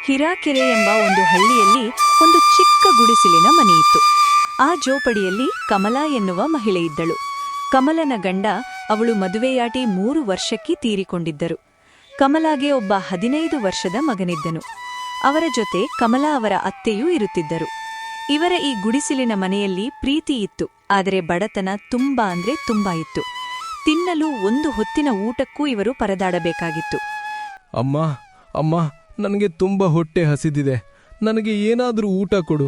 ಹಿರಾಕೆರೆ ಎಂಬ ಒಂದು ಹಳ್ಳಿಯಲ್ಲಿ ಒಂದು ಚಿಕ್ಕ ಗುಡಿಸಿಲಿನ ಮನೆಯಿತ್ತು. ಆ ಜೋಪಡಿಯಲ್ಲಿ ಕಮಲಾ ಎನ್ನುವ ಮಹಿಳೆ ಇದ್ದಳು. ಕಮಲನ ಗಂಡ ಅವಳು ಮದುವೆಯಾಟಿ 3 ವರ್ಷಕ್ಕೆ ತೀರಿಕೊಂಡಿದ್ದರು. ಕಮಲಾಗೆ ಒಬ್ಬ 15 ವರ್ಷದ ಮಗನಿದ್ದನು. ಅವರ ಜೊತೆ ಕಮಲಾ ಅವರ ಅತ್ತೆಯೂ ಇರುತ್ತಿದ್ದರು. ಇವರ ಈ ಗುಡಿಸಿಲಿನ ಮನೆಯಲ್ಲಿ ಪ್ರೀತಿ ಇತ್ತು, ಆದರೆ ಬಡತನ ತುಂಬಾ ಇತ್ತು. ತಿನ್ನಲು ಒಂದು ಹೊತ್ತಿನ ಊಟಕ್ಕೂ ಇವರು ಪರದಾಡಬೇಕಾಗಿತ್ತು. ಅಮ್ಮ ಅಮ್ಮ, ನನಗೆ ತುಂಬ ಹೊಟ್ಟೆ ಹಸಿದಿದೆ. ನನಗೆ ಏನಾದರೂ ಊಟ ಕೊಡು.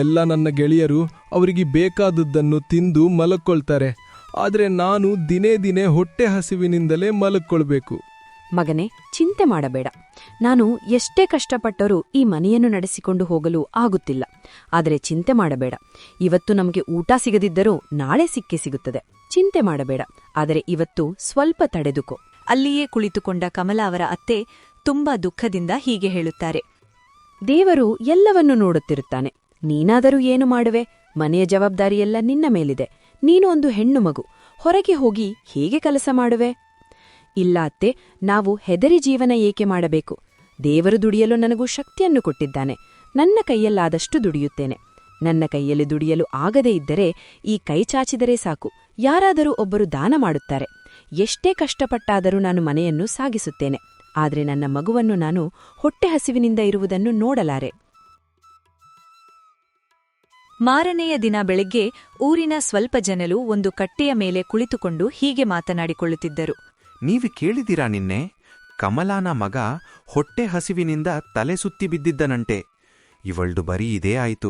ಎಲ್ಲ ನನ್ನ ಗೆಳೆಯರು ಅವರಿಗೆ ಬೇಕಾದದ್ದನ್ನು ತಿಂದು ಮಲಕ್ಕೊಳ್ತಾರೆ. ಆದರೆ ನಾನು ದಿನೇ ಹೊಟ್ಟೆ ಹಸಿವಿನಿಂದಲೇ ಮಲಕ್ಕೊಳ್ಬೇಕು. ಮಗನೇ, ಚಿಂತೆ ಮಾಡಬೇಡ. ನಾನು ಎಷ್ಟೇ ಕಷ್ಟಪಟ್ಟರೂ ಈ ಮನೆಯನ್ನು ನಡೆಸಿಕೊಂಡು ಹೋಗಲು ಆಗುತ್ತಿಲ್ಲ. ಆದರೆ ಚಿಂತೆ ಮಾಡಬೇಡ. ಇವತ್ತು ನಮಗೆ ಊಟ ಸಿಗದಿದ್ದರೂ ನಾಳೆ ಸಿಕ್ಕೇ ಸಿಗುತ್ತದೆ. ಚಿಂತೆ ಮಾಡಬೇಡ. ಆದರೆ ಇವತ್ತು ಸ್ವಲ್ಪ ತಡೆದುಕೋ. ಅಲ್ಲಿಯೇ ಕುಳಿತುಕೊಂಡ ಕಮಲಾ ಅವರ ಅತ್ತೆ ತುಂಬಾ ದುಃಖದಿಂದ ಹೀಗೆ ಹೇಳುತ್ತಾರೆ. ದೇವರು ಎಲ್ಲವನ್ನೂ ನೋಡುತ್ತಿರುತ್ತಾನೆ. ನೀನಾದರೂ ಏನು ಮಾಡುವೆ? ಮನೆಯ ಜವಾಬ್ದಾರಿಯೆಲ್ಲ ನಿನ್ನ ಮೇಲಿದೆ. ನೀನು ಒಂದು ಹೆಣ್ಣು ಮಗು. ಹೊರಗೆ ಹೋಗಿ ಹೇಗೆ ಕೆಲಸ ಮಾಡುವೆ? ಇಲ್ಲ ಅತ್ತೆ, ನಾವು ಹೆದರಿ ಜೀವನ ಏಕೆ ಮಾಡಬೇಕು? ದೇವರು ದುಡಿಯಲು ನನಗೂ ಶಕ್ತಿಯನ್ನು ಕೊಟ್ಟಿದ್ದಾನೆ. ನನ್ನ ಕೈಯಲ್ಲಾದಷ್ಟು ದುಡಿಯುತ್ತೇನೆ. ನನ್ನ ಕೈಯಲ್ಲಿ ದುಡಿಯಲು ಆಗದೇ ಇದ್ದರೆ ಈ ಕೈ ಚಾಚಿದರೆ ಸಾಕು, ಯಾರಾದರೂ ಒಬ್ಬರು ದಾನ ಮಾಡುತ್ತಾರೆ. ಎಷ್ಟೇ ಕಷ್ಟಪಟ್ಟಾದರೂ ನಾನು ಮನೆಯನ್ನು ಸಾಗಿಸುತ್ತೇನೆ. ಆದರೆ ನನ್ನ ಮಗುವನ್ನು ನಾನು ಹೊಟ್ಟೆ ಹಸಿವಿನಿಂದ ಇರುವುದನ್ನು ನೋಡಲಾರೆ. ಮಾರನೆಯ ದಿನ ಬೆಳಗ್ಗೆ ಊರಿನ ಸ್ವಲ್ಪ ಜನರು ಒಂದು ಕಟ್ಟೆಯ ಮೇಲೆ ಕುಳಿತುಕೊಂಡು ಹೀಗೆ ಮಾತನಾಡಿಕೊಳ್ಳುತ್ತಿದ್ದರು. ನೀವು ಕೇಳಿದಿರಾ ನಿನ್ನೆ? ಕಮಲಾನ ಮಗ ಹೊಟ್ಟೆ ಹಸಿವಿನಿಂದ ತಲೆ ಸುತ್ತಿ ಬಿದ್ದಿದ್ದನಂತೆ. ಇವಳ್ದು ಬರೀ ಇದೇ ಆಯಿತು.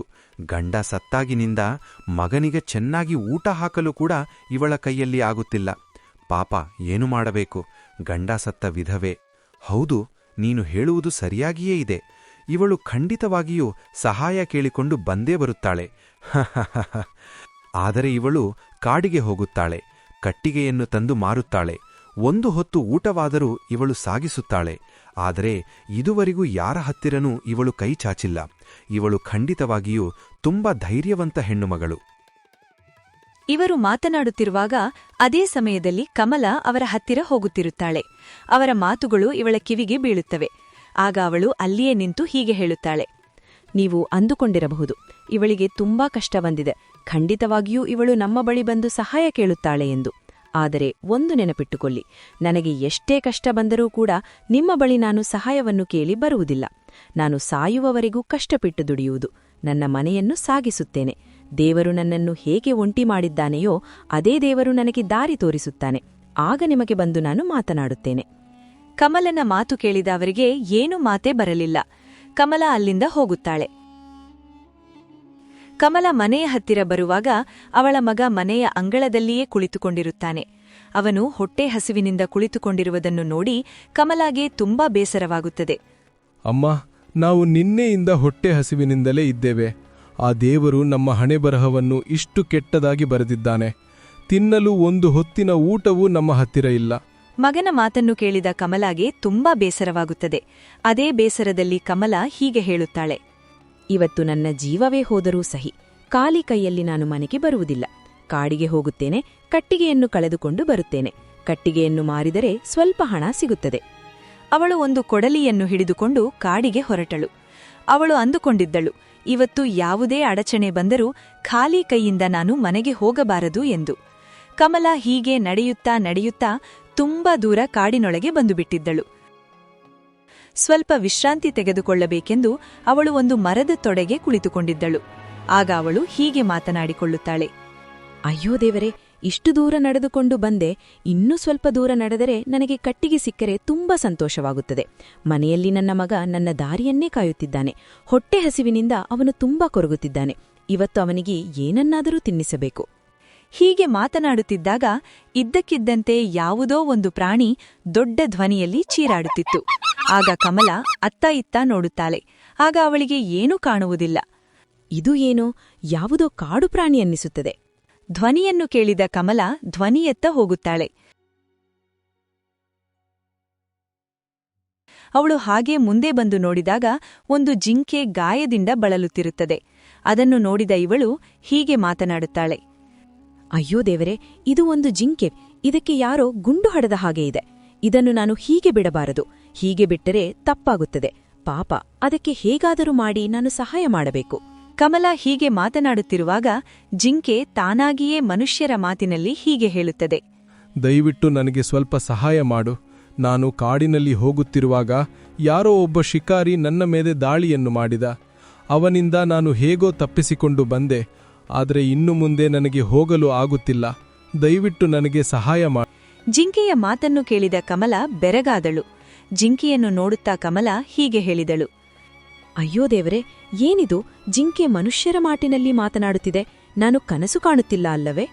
ಗಂಡ ಸತ್ತಾಗಿನಿಂದ ಮಗನಿಗೆ ಚೆನ್ನಾಗಿ ಊಟ ಹಾಕಲು ಕೂಡ ಇವಳ ಕೈಯಲ್ಲಿ ಆಗುತ್ತಿಲ್ಲ. ಪಾಪ, ಏನು ಮಾಡಬೇಕು? ಗಂಡ ಸತ್ತ ವಿಧವೆ. ಹೌದು, ನೀನು ಹೇಳುವುದು ಸರಿಯಾಗಿಯೇ ಇದೆ. ಇವಳು ಖಂಡಿತವಾಗಿಯೂ ಸಹಾಯ ಕೇಳಿಕೊಂಡು ಬಂದೇ ಬರುತ್ತಾಳೆ. ಆದರೆ ಇವಳು ಕಾಡಿಗೆ ಹೋಗುತ್ತಾಳೆ. ಕಟ್ಟಿಗೆಯನ್ನು ತಂದು ಮಾರುತ್ತಾಳೆ. ಒಂದು ಹೊತ್ತು ಊಟವಾದರೂ ಇವಳು ಸಾಗಿಸುತ್ತಾಳೆ. ಆದರೆ ಇದುವರೆಗೂ ಯಾರ ಹತ್ತಿರನೂ ಇವಳು ಕೈ ಚಾಚಿಲ್ಲ. ಇವಳು ಖಂಡಿತವಾಗಿಯೂ ತುಂಬ ಧೈರ್ಯವಂತ ಹೆಣ್ಣುಮಗಳು. ಇವರು ಮಾತನಾಡುತ್ತಿರುವಾಗ ಅದೇ ಸಮಯದಲ್ಲಿ ಕಮಲಾ ಅವರ ಹತ್ತಿರ ಹೋಗುತ್ತಿರುತ್ತಾಳೆ. ಅವರ ಮಾತುಗಳು ಇವಳ ಕಿವಿಗೆ ಬೀಳುತ್ತವೆ. ಆಗ ಅವಳು ಅಲ್ಲಿಯೇ ನಿಂತು ಹೀಗೆ ಹೇಳುತ್ತಾಳೆ. ನೀವು ಅಂದುಕೊಂಡಿರಬಹುದು, ಇವಳಿಗೆ ತುಂಬಾ ಕಷ್ಟ ಬಂದಿದೆ. ಖಂಡಿತವಾಗಿಯೂ ಇವಳು ನಮ್ಮ ಬಳಿ ಬಂದು ಸಹಾಯ ಕೇಳುತ್ತಾಳೆ ಎಂದು. ಆದರೆ ಒಂದು ನೆನಪಿಟ್ಟುಕೊಳ್ಳಿ, ನನಗೆ ಎಷ್ಟೇ ಕಷ್ಟ ಬಂದರೂ ಕೂಡ ನಿಮ್ಮ ಬಳಿ ನಾನು ಸಹಾಯವನ್ನು ಕೇಳಿ ಬರುವುದಿಲ್ಲ. ನಾನು ಸಾಯುವವರೆಗೂ ಕಷ್ಟಪಟ್ಟು ದುಡಿಯುವುದು. ನನ್ನ ಮನೆಯನ್ನು ಸಾಗಿಸುತ್ತೇನೆ. ದೇವರು ನನ್ನನ್ನು ಹೇಗೆ ಒಂಟಿ ಮಾಡಿದ್ದಾನೆಯೋ ಅದೇ ದೇವರು ನನಗೆ ದಾರಿ ತೋರಿಸುತ್ತಾನೆ. ಆಗ ನಿಮಗೆ ಬಂದು ನಾನು ಮಾತನಾಡುತ್ತೇನೆ. ಕಮಲನ ಮಾತು ಕೇಳಿದ ಅವರಿಗೆ ಏನೂ ಮಾತೇ ಬರಲಿಲ್ಲ. ಕಮಲಾ ಅಲ್ಲಿಂದ ಹೋಗುತ್ತಾಳೆ. ಕಮಲಾ ಮನೆಯ ಹತ್ತಿರ ಬರುವಾಗ ಅವಳ ಮಗ ಮನೆಯ ಅಂಗಳದಲ್ಲಿಯೇ ಕುಳಿತುಕೊಂಡಿರುತ್ತಾನೆ. ಅವನು ಹೊಟ್ಟೆ ಹಸಿವಿನಿಂದ ಕುಳಿತುಕೊಂಡಿರುವುದನ್ನು ನೋಡಿ ಕಮಲಾಗೆ ತುಂಬಾ ಬೇಸರವಾಗುತ್ತದೆ. ಅಮ್ಮ, ನಾವು ನಿನ್ನೆಯಿಂದ ಹೊಟ್ಟೆ ಹಸಿವಿನಿಂದಲೇ ಇದ್ದೇವೆ. ಆ ದೇವರು ನಮ್ಮ ಹಣೆಬರಹವನ್ನು ಇಷ್ಟು ಕೆಟ್ಟದಾಗಿ ಬರೆದಿದ್ದಾನೆ. ತಿನ್ನಲು ಒಂದು ಹೊತ್ತಿನ ಊಟವೂ ನಮ್ಮ ಹತ್ತಿರ ಇಲ್ಲ. ಮಗನ ಮಾತನ್ನು ಕೇಳಿದ ಕಮಲಾಗೆ ತುಂಬಾ ಬೇಸರವಾಗುತ್ತದೆ. ಅದೇ ಬೇಸರದಲ್ಲಿ ಕಮಲಾ ಹೀಗೆ ಹೇಳುತ್ತಾಳೆ. ಇವತ್ತು ನನ್ನ ಜೀವವೇ ಹೋದರೂ ಸಹಿ, ಖಾಲಿ ಕೈಯಲ್ಲಿ ನಾನು ಮನೆಗೆ ಬರುವುದಿಲ್ಲ. ಕಾಡಿಗೆ ಹೋಗುತ್ತೇನೆ. ಕಟ್ಟಿಗೆಯನ್ನು ಕಳೆದುಕೊಂಡು ಬರುತ್ತೇನೆ. ಕಟ್ಟಿಗೆಯನ್ನು ಮಾರಿದರೆ ಸ್ವಲ್ಪ ಹಣ ಸಿಗುತ್ತದೆ. ಅವಳು ಒಂದು ಕೊಡಲಿಯನ್ನು ಹಿಡಿದುಕೊಂಡು ಕಾಡಿಗೆ ಹೊರಟಳು. ಅವಳು ಅಂದುಕೊಂಡಿದ್ದಳು, ಇವತ್ತು ಯಾವುದೇ ಅಡಚಣೆ ಬಂದರೂ ಖಾಲಿ ಕೈಯಿಂದ ನಾನು ಮನೆಗೆ ಹೋಗಬಾರದು ಎಂದು. ಕಮಲಾ ಹೀಗೆ ನಡೆಯುತ್ತಾ ತುಂಬಾ ದೂರ ಕಾಡಿನೊಳಗೆ ಬಂದುಬಿಟ್ಟಿದ್ದಳು. ಸ್ವಲ್ಪ ವಿಶ್ರಾಂತಿ ತೆಗೆದುಕೊಳ್ಳಬೇಕೆಂದು ಅವಳು ಒಂದು ಮರದ ತೊಡೆಗೆ ಕುಳಿತುಕೊಂಡಿದ್ದಳು. ಆಗ ಅವಳು ಹೀಗೆ ಮಾತನಾಡಿಕೊಳ್ಳುತ್ತಾಳೆ. ಅಯ್ಯೋ ದೇವರೇ, ಇಷ್ಟು ದೂರ ನಡೆದುಕೊಂಡು ಬಂದೆ. ಇನ್ನೂ ಸ್ವಲ್ಪ ದೂರ ನಡೆದರೆ ನನಗೆ ಕಟ್ಟಿಗೆ ಸಿಕ್ಕರೆ ತುಂಬಾ ಸಂತೋಷವಾಗುತ್ತದೆ. ಮನೆಯಲ್ಲಿ ನನ್ನ ಮಗ ನನ್ನ ದಾರಿಯನ್ನೇ ಕಾಯುತ್ತಿದ್ದಾನೆ. ಹೊಟ್ಟೆ ಹಸಿವಿನಿಂದ ಅವನು ತುಂಬಾ ಕೊರಗುತ್ತಿದ್ದಾನೆ. ಇವತ್ತು ಅವನಿಗೆ ಏನನ್ನಾದರೂ ತಿನ್ನಿಸಬೇಕು. ಹೀಗೆ ಮಾತನಾಡುತ್ತಿದ್ದಾಗ ಇದ್ದಕ್ಕಿದ್ದಂತೆ ಯಾವುದೋ ಒಂದು ಪ್ರಾಣಿ ದೊಡ್ಡ ಧ್ವನಿಯಲ್ಲಿ ಚೀರಾಡುತ್ತಿತ್ತು. ಆಗ ಕಮಲಾ ಅತ್ತ ಇತ್ತ ನೋಡುತ್ತಾಳೆ. ಆಗ ಅವಳಿಗೆ ಏನೂ ಕಾಣುವುದಿಲ್ಲ. ಇದು ಏನೋ ಯಾವುದೋ ಕಾಡು ಪ್ರಾಣಿ ಅನ್ನಿಸುತ್ತದೆ. ಧ್ವನಿಯನ್ನು ಕೇಳಿದ ಕಮಲಾ ಧ್ವನಿಯತ್ತ ಹೋಗುತ್ತಾಳೆ. ಅವಳು ಹಾಗೆ ಮುಂದೆ ಬಂದು ನೋಡಿದಾಗ ಒಂದು ಜಿಂಕೆ ಗಾಯದಿಂದ ಬಳಲುತ್ತಿರುತ್ತದೆ. ಅದನ್ನು ನೋಡಿದ ಇವಳು ಹೀಗೆ ಮಾತನಾಡುತ್ತಾಳೆ. ಅಯ್ಯೋ ದೇವರೇ, ಇದು ಒಂದು ಜಿಂಕೆ. ಇದಕ್ಕೆ ಯಾರೋ ಗುಂಡು ಹೊಡೆದ ಹಾಗೆ ಇದೆ. ಇದನ್ನು ನಾನು ಹೀಗೆ ಬಿಡಬಾರದು. ಹೀಗೆ ಬಿಟ್ಟರೆ ತಪ್ಪಾಗುತ್ತದೆ. ಪಾಪ ಅದಕ್ಕೆ ಹೇಗಾದರೂ ಮಾಡಿ ನಾನು ಸಹಾಯ ಮಾಡಬೇಕು. ಕಮಲ ಹೀಗೆ ಮಾತನಾಡುತ್ತಿರುವಾಗ ಜಿಂಕೆ ತಾನಾಗಿಯೇ ಮನುಷ್ಯರ ಮಾತಿನಲ್ಲಿ ಹೀಗೆ ಹೇಳುತ್ತದೆ. ದಯವಿಟ್ಟು ನನಗೆ ಸ್ವಲ್ಪ ಸಹಾಯ ಮಾಡು. ನಾನು ಕಾಡಿನಲ್ಲಿ ಹೋಗುತ್ತಿರುವಾಗ ಯಾರೋ ಒಬ್ಬ ಶಿಕಾರಿ ನನ್ನ ಮೇಲೆ ದಾಳಿಯನ್ನು ಮಾಡಿದ. ಅವನಿಂದ ನಾನು ಹೇಗೋ ತಪ್ಪಿಸಿಕೊಂಡು ಬಂದೆ. ಆದರೆ ಇನ್ನು ಮುಂದೆ ನನಗೆ ಹೋಗಲು ಆಗುತ್ತಿಲ್ಲ. ದಯವಿಟ್ಟು ನನಗೆ ಸಹಾಯ ಮಾಡು. ಜಿಂಕೆಯ ಮಾತನ್ನು ಕೇಳಿದ ಕಮಲ ಬೆರಗಾದಳು. ಜಿಂಕೆಯನ್ನು ನೋಡುತ್ತಾ ಕಮಲ ಹೀಗೆ ಹೇಳಿದಳು. ಅಯ್ಯೋ ದೇವರೇ, ಏನಿದು? ಜಿಂಕೆ ಮನುಷ್ಯರ ಮಾಟಿನಲ್ಲಿ ಮಾತನಾಡುತ್ತಿದೆ. ನಾನು ಕನಸು ಕಾಣುತ್ತಿಲ್ಲ ಅಲ್ಲವೇ?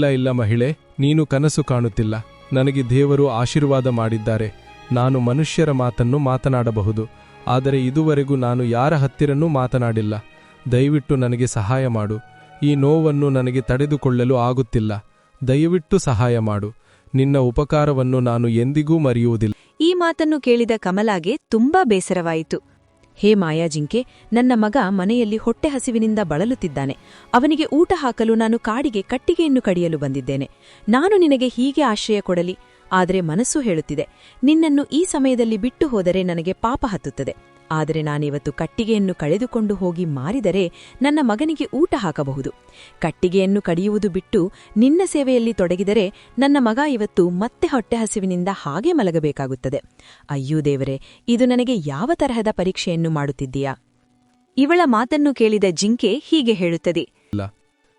ಇಲ್ಲ ಮಹಿಳೆ, ನೀನು ಕನಸು ಕಾಣುತ್ತಿಲ್ಲ. ನನಗೆ ದೇವರು ಆಶೀರ್ವಾದ ಮಾಡಿದ್ದಾರೆ. ನಾನು ಮನುಷ್ಯರ ಮಾತನ್ನು ಮಾತನಾಡಬಹುದು. ಆದರೆ ಇದುವರೆಗೂ ನಾನು ಯಾರ ಹತ್ತಿರನೂ ಮಾತನಾಡಿಲ್ಲ. ದಯವಿಟ್ಟು ನನಗೆ ಸಹಾಯ ಮಾಡು. ಈ ನೋವನ್ನು ನನಗೆ ತಡೆದುಕೊಳ್ಳಲು ಆಗುತ್ತಿಲ್ಲ. ದಯವಿಟ್ಟು ಸಹಾಯ ಮಾಡು. ನಿನ್ನ ಉಪಕಾರವನ್ನು ನಾನು ಎಂದಿಗೂ ಮರೆಯುವುದಿಲ್ಲ. ಈ ಮಾತನ್ನು ಕೇಳಿದ ಕಮಲಾಗೆ ತುಂಬಾ ಬೇಸರವಾಯಿತು. ಹೇ ಮಾಯಾ ಜಿಂಕೆ, ನನ್ನ ಮಗ ಮನೆಯಲ್ಲಿ ಹೊಟ್ಟೆ ಹಸಿವಿನಿಂದ ಬಳಲುತ್ತಿದ್ದಾನೆ. ಅವನಿಗೆ ಊಟ ಹಾಕಲು ನಾನು ಕಾಡಿಗೆ ಕಟ್ಟಿಗೆಯನ್ನು ಕಡಿಯಲು ಬಂದಿದ್ದೇನೆ. ನಾನು ನಿನಗೆ ಹೀಗೆ ಆಶ್ರಯ ಕೊಡಲಿ? ಆದರೆ ಮನಸ್ಸು ಹೇಳುತ್ತಿದೆ, ನಿನ್ನನ್ನು ಈ ಸಮಯದಲ್ಲಿ ಬಿಟ್ಟು ಹೋದರೆ ನನಗೆ ಪಾಪ ಹತ್ತುತ್ತದೆ. ಆದರೆ ನಾನಿವತ್ತು ಕಟ್ಟಿಗೆಯನ್ನು ಕಳೆದುಕೊಂಡು ಹೋಗಿ ಮಾರಿದರೆ ನನ್ನ ಮಗನಿಗೆ ಊಟ ಹಾಕಬಹುದು. ಕಟ್ಟಿಗೆಯನ್ನು ಕಡಿಯುವುದು ಬಿಟ್ಟು ನಿನ್ನ ಸೇವೆಯಲ್ಲಿ ತೊಡಗಿದರೆ ನನ್ನ ಮಗ ಇವತ್ತು ಮತ್ತೆ ಹೊಟ್ಟೆ ಹಸಿವಿನಿಂದ ಹಾಗೆ ಮಲಗಬೇಕಾಗುತ್ತದೆ. ಅಯ್ಯೋ ದೇವರೇ, ಇದು ನನಗೆ ಯಾವ ತರಹದ ಪರೀಕ್ಷೆಯನ್ನು ಮಾಡುತ್ತಿದ್ದೀಯಾ? ಇವಳ ಮಾತನ್ನು ಕೇಳಿದ ಜಿಂಕೆ ಹೀಗೆ ಹೇಳುತ್ತದೆ. ಇಲ್ಲ,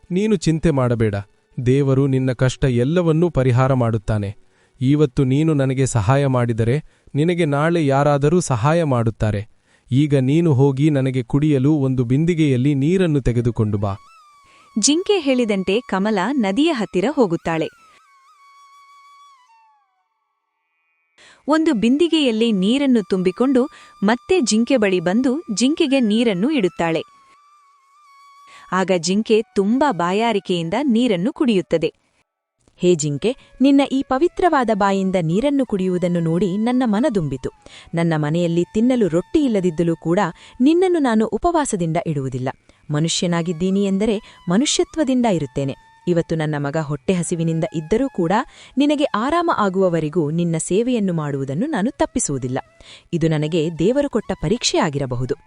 ನೀನು ಚಿಂತೆ ಮಾಡಬೇಡ. ದೇವರು ನಿನ್ನ ಕಷ್ಟ ಎಲ್ಲವನ್ನೂ ಪರಿಹಾರ ಮಾಡುತ್ತಾನೆ. ಇವತ್ತು ನೀನು ನನಗೆ ಸಹಾಯ ಮಾಡಿದರೆ ನಿನಗೆ ನಾಳೆ ಯಾರಾದರೂ ಸಹಾಯ ಮಾಡುತ್ತಾರೆ. ಈಗ ನೀನು ಹೋಗಿ ನನಗೆ ಕುಡಿಯಲು ಒಂದು ಬಿಂದಿಗೆಯಲ್ಲಿ ನೀರನ್ನು ತೆಗೆದುಕೊಂಡು ಬಾ. ಜಿಂಕೆ ಹೇಳಿದಂತೆ ಕಮಲ ನದಿಯ ಹತ್ತಿರ ಹೋಗುತ್ತಾಳೆ. ಒಂದು ಬಿಂದಿಗೆಯಲ್ಲಿ ನೀರನ್ನು ತುಂಬಿಕೊಂಡು ಮತ್ತೆ ಜಿಂಕೆ ಬಳಿ ಬಂದು ಜಿಂಕೆಗೆ ನೀರನ್ನು ಇಡುತ್ತಾಳೆ. ಆಗ ಜಿಂಕೆ ತುಂಬಾ ಬಾಯಾರಿಕೆಯಿಂದ ನೀರನ್ನು ಕುಡಿಯುತ್ತದೆ. ಹೇ ಜಿಂಕೆ, ನಿನ್ನ ಈ ಪವಿತ್ರವಾದ ಬಾಯಿಂದ ನೀರನ್ನು ಕುಡಿಯುವುದನ್ನು ನೋಡಿ ನನ್ನ ಮನದುಂಬಿತು. ನನ್ನ ಮನೆಯಲ್ಲಿ ತಿನ್ನಲು ರೊಟ್ಟಿ ಇಲ್ಲದಿದ್ದಲೂ ಕೂಡ ನಿನ್ನನ್ನು ನಾನು ಉಪವಾಸದಿಂದ ಇಡುವುದಿಲ್ಲ. ಮನುಷ್ಯನಾಗಿದ್ದೀನಿ ಎಂದರೆ ಮನುಷ್ಯತ್ವದಿಂದ ಇರುತ್ತೇನೆ. ಇವತ್ತು ನನ್ನ ಮಗ ಹೊಟ್ಟೆ ಹಸಿವಿನಿಂದ ಇದ್ದರೂ ಕೂಡ ನಿನಗೆ ಆರಾಮ ಆಗುವವರೆಗೂ ನಿನ್ನ ಸೇವೆಯನ್ನು ಮಾಡುವುದನ್ನು ನಾನು ತಪ್ಪಿಸುವುದಿಲ್ಲ. ಇದು ನನಗೆ ದೇವರು ಕೊಟ್ಟ ಪರೀಕ್ಷೆಯಾಗಿರಬಹುದು.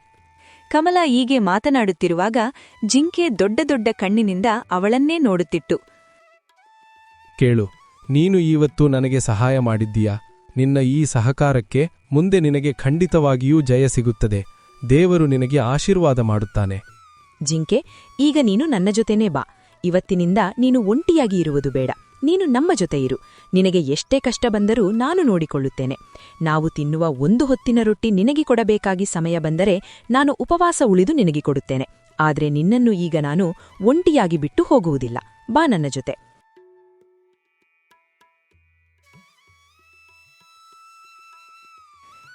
ಕಮಲ ಹೀಗೆ ಮಾತನಾಡುತ್ತಿರುವಾಗ ಜಿಂಕೆ ದೊಡ್ಡ ದೊಡ್ಡ ಕಣ್ಣಿನಿಂದ ಅವಳನ್ನೇ ನೋಡುತ್ತಿತ್ತು. ಕೇಳು, ನೀನು ಇವತ್ತು ನನಗೆ ಸಹಾಯ ಮಾಡಿದ್ದೀಯಾ? ನಿನ್ನ ಈ ಸಹಕಾರಕ್ಕೆ ಮುಂದೆ ನಿನಗೆ ಖಂಡಿತವಾಗಿಯೂ ಜಯ ಸಿಗುತ್ತದೆ. ದೇವರು ನಿನಗೆ ಆಶೀರ್ವಾದ ಮಾಡುತ್ತಾನೆ. ಜಿಂಕೆ, ಈಗ ನೀನು ನನ್ನ ಜೊತೆನೇ ಬಾ. ಇವತ್ತಿನಿಂದ ನೀನು ಒಂಟಿಯಾಗಿ ಇರುವುದು ಬೇಡ. ನೀನು ನಮ್ಮ ಜೊತೆ ಇರು. ನಿನಗೆ ಎಷ್ಟೇ ಕಷ್ಟ ಬಂದರೂ ನಾನು ನೋಡಿಕೊಳ್ಳುತ್ತೇನೆ. ನಾವು ತಿನ್ನುವ ಒಂದು ಹೊತ್ತಿನ ರೊಟ್ಟಿ ನಿನಗೆ ಕೊಡಬೇಕಾಗಿ ಸಮಯ ಬಂದರೆ ನಾನು ಉಪವಾಸ ಉಳಿದು ನಿನಗೆ ಕೊಡುತ್ತೇನೆ. ಆದರೆ ನಿನ್ನನ್ನು ಈಗ ನಾನು ಒಂಟಿಯಾಗಿ ಬಿಟ್ಟು ಹೋಗುವುದಿಲ್ಲ. ಬಾ ನನ್ನ ಜೊತೆ.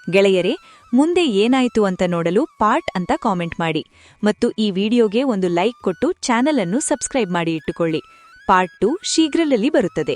ಗೆಳೆಯರೇ, ಮುಂದೆ ಏನಾಯಿತು ಅಂತ ನೋಡಲು ಪಾರ್ಟ್ ಅಂತ ಕಾಮೆಂಟ್ ಮಾಡಿ ಮತ್ತು ಈ ವಿಡಿಯೋಗೆ ಒಂದು ಲೈಕ್ ಕೊಟ್ಟು ಚಾನೆಲ್ ಅನ್ನು ಸಬ್ಸ್ಕ್ರೈಬ್ ಮಾಡಿ ಇಟ್ಟುಕೊಳ್ಳಿ. ಪಾರ್ಟ್ 2 ಶೀಘ್ರದಲ್ಲಿ ಬರುತ್ತದೆ.